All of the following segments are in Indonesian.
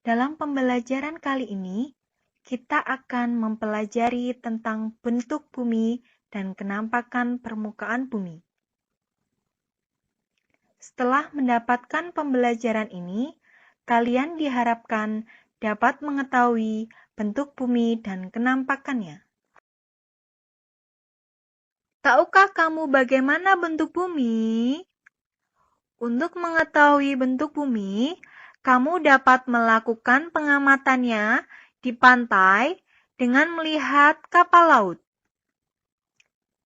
Dalam pembelajaran kali ini, kita akan mempelajari tentang bentuk bumi dan kenampakan permukaan bumi. Setelah mendapatkan pembelajaran ini, kalian diharapkan dapat mengetahui bentuk bumi dan kenampakannya. Tahukah kamu bagaimana bentuk bumi? Untuk mengetahui bentuk bumi, kamu dapat melakukan pengamatannya di pantai dengan melihat kapal laut.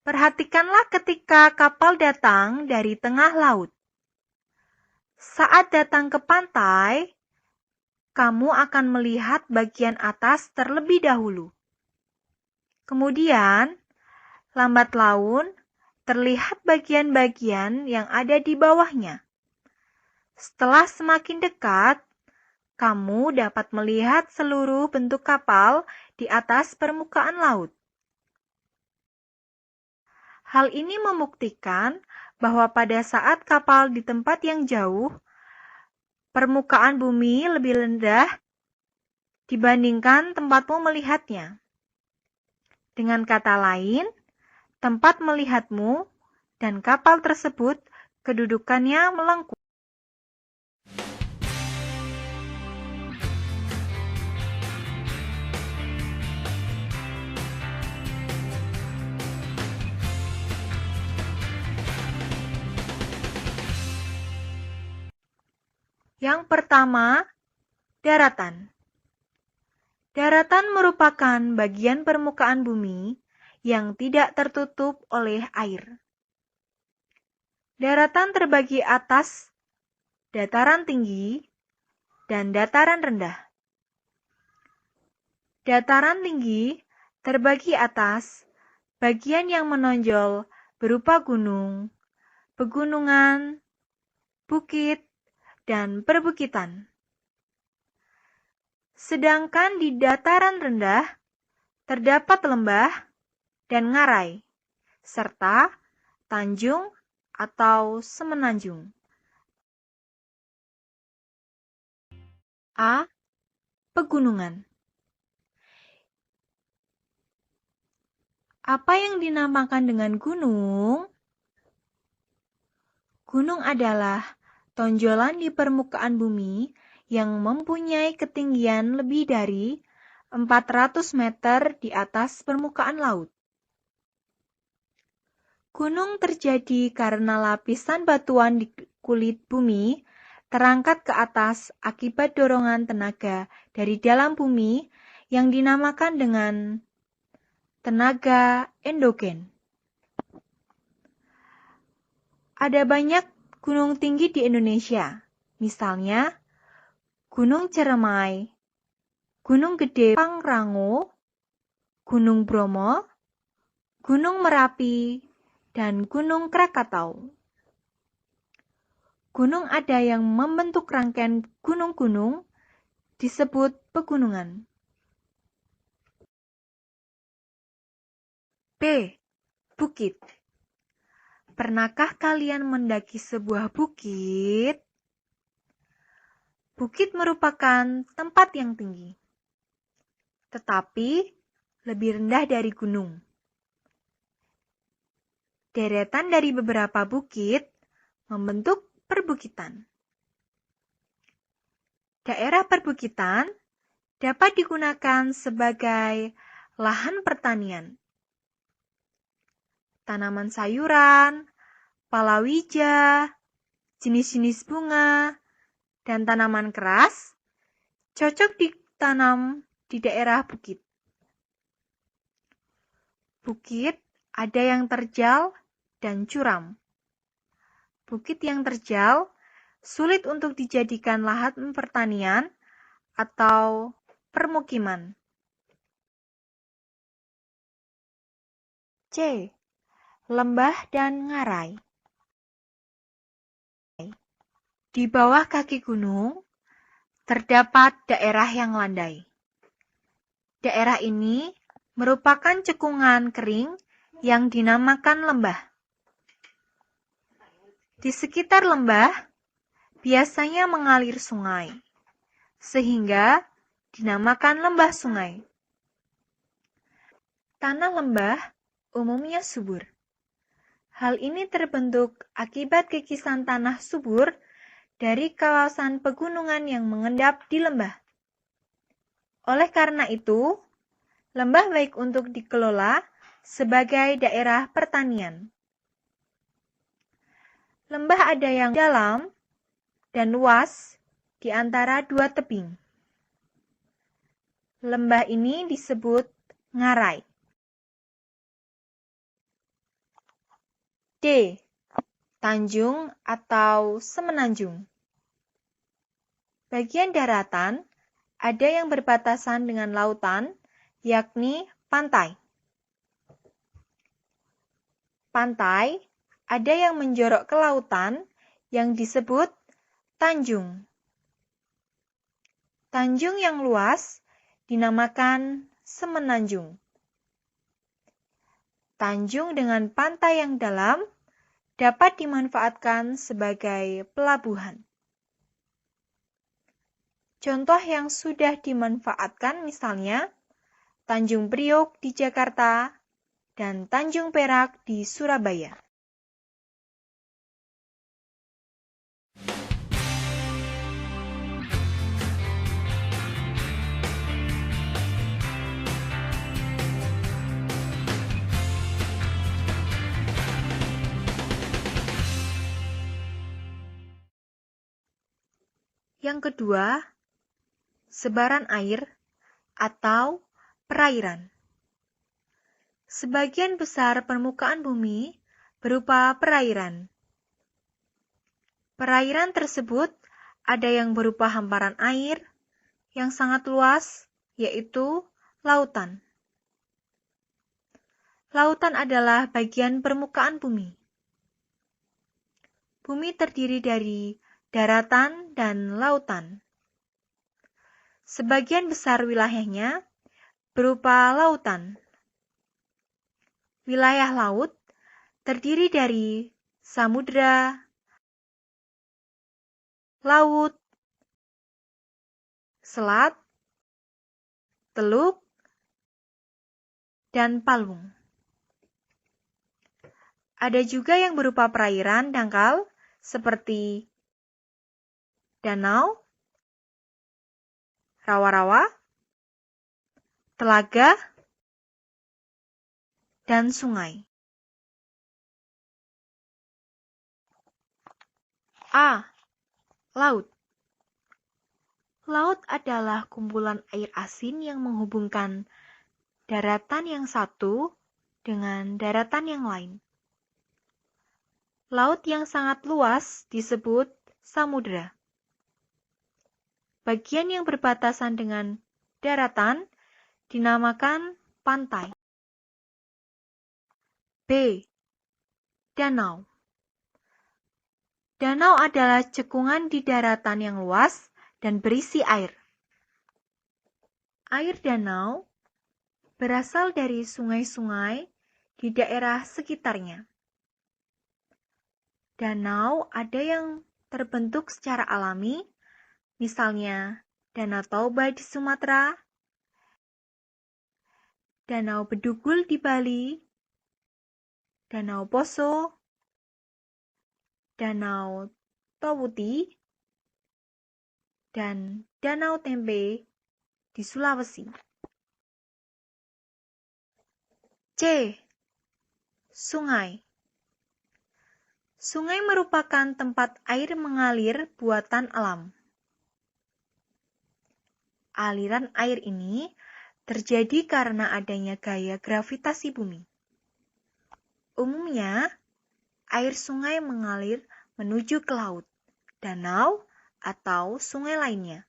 Perhatikanlah ketika kapal datang dari tengah laut. Saat datang ke pantai, kamu akan melihat bagian atas terlebih dahulu. Kemudian, lambat laun, terlihat bagian-bagian yang ada di bawahnya. Setelah semakin dekat, kamu dapat melihat seluruh bentuk kapal di atas permukaan laut. Hal ini membuktikan bahwa pada saat kapal di tempat yang jauh, permukaan bumi lebih rendah dibandingkan tempatmu melihatnya. Dengan kata lain, tempat melihatmu dan kapal tersebut kedudukannya melengkung. Yang pertama, daratan. Daratan merupakan bagian permukaan bumi yang tidak tertutup oleh air. Daratan terbagi atas, dataran tinggi, dan dataran rendah. Dataran tinggi terbagi atas, bagian yang menonjol berupa gunung, pegunungan, bukit, dan perbukitan. Sedangkan di dataran rendah terdapat lembah dan ngarai, serta tanjung atau semenanjung. A. Pegunungan. Apa yang dinamakan dengan gunung? Gunung adalah tonjolan di permukaan bumi yang mempunyai ketinggian lebih dari 400 meter di atas permukaan laut. Gunung terjadi karena lapisan batuan di kulit bumi terangkat ke atas akibat dorongan tenaga dari dalam bumi yang dinamakan dengan tenaga endogen. Ada banyak gunung tinggi di Indonesia, misalnya Gunung Ciremai, Gunung Gede Pangrango, Gunung Bromo, Gunung Merapi, dan Gunung Krakatau. Gunung ada yang membentuk rangkaian gunung-gunung disebut pegunungan. B. Bukit. Pernahkah kalian mendaki sebuah bukit? Bukit merupakan tempat yang tinggi, tetapi lebih rendah dari gunung. Deretan dari beberapa bukit membentuk perbukitan. Daerah perbukitan dapat digunakan sebagai lahan pertanian. Tanaman sayuran, palawija, jenis-jenis bunga, dan tanaman keras cocok ditanam di daerah bukit. Bukit ada yang terjal dan curam. Bukit yang terjal sulit untuk dijadikan lahan pertanian atau permukiman. C. Lembah dan ngarai. Di bawah kaki gunung terdapat daerah yang landai. Daerah ini merupakan cekungan kering yang dinamakan lembah. Di sekitar lembah biasanya mengalir sungai, sehingga dinamakan lembah sungai. Tanah lembah umumnya subur. Hal ini terbentuk akibat kikisan tanah subur dari kawasan pegunungan yang mengendap di lembah. Oleh karena itu, lembah baik untuk dikelola sebagai daerah pertanian. Lembah ada yang dalam dan luas di antara dua tebing. Lembah ini disebut ngarai. D. Tanjung atau semenanjung. Bagian daratan ada yang berbatasan dengan lautan, yakni pantai. Pantai ada yang menjorok ke lautan yang disebut tanjung. Tanjung yang luas dinamakan semenanjung. Tanjung dengan pantai yang dalam dapat dimanfaatkan sebagai pelabuhan. Contoh yang sudah dimanfaatkan misalnya Tanjung Priok di Jakarta dan Tanjung Perak di Surabaya. Yang kedua, sebaran air atau perairan. Sebagian besar permukaan bumi berupa perairan. Perairan tersebut ada yang berupa hamparan air yang sangat luas, yaitu lautan. Lautan adalah bagian permukaan bumi. Bumi terdiri dari daratan dan lautan. Sebagian besar wilayahnya berupa lautan. Wilayah laut terdiri dari samudra, laut, selat, teluk, dan palung. Ada juga yang berupa perairan dangkal seperti danau, rawa-rawa, telaga, dan sungai. A. Laut. Laut adalah kumpulan air asin yang menghubungkan daratan yang satu dengan daratan yang lain. Laut yang sangat luas disebut samudra. Bagian yang berbatasan dengan daratan dinamakan pantai. B. Danau. Danau adalah cekungan di daratan yang luas dan berisi air. Air danau berasal dari sungai-sungai di daerah sekitarnya. Danau ada yang terbentuk secara alami, misalnya Danau Toba di Sumatera, Danau Bedugul di Bali, Danau Poso, Danau Towuti, dan Danau Tempe di Sulawesi. C. Sungai. Sungai merupakan tempat air mengalir buatan alam. Aliran air ini terjadi karena adanya gaya gravitasi bumi. Umumnya, air sungai mengalir menuju ke laut, danau, atau sungai lainnya.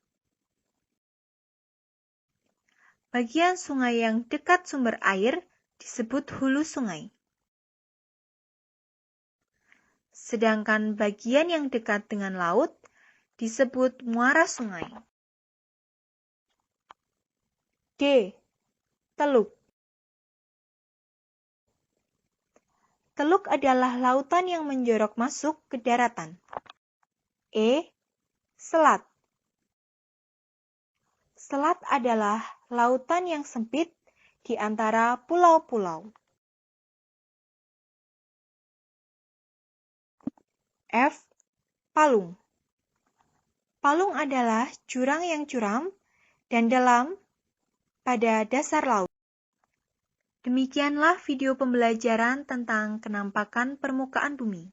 Bagian sungai yang dekat sumber air disebut hulu sungai. Sedangkan bagian yang dekat dengan laut disebut muara sungai. D. Teluk. Teluk adalah lautan yang menjorok masuk ke daratan. E. Selat. Selat adalah lautan yang sempit di antara pulau-pulau. F. Palung. Palung adalah jurang yang curam dan dalam pada dasar laut. Demikianlah video pembelajaran tentang kenampakan permukaan bumi.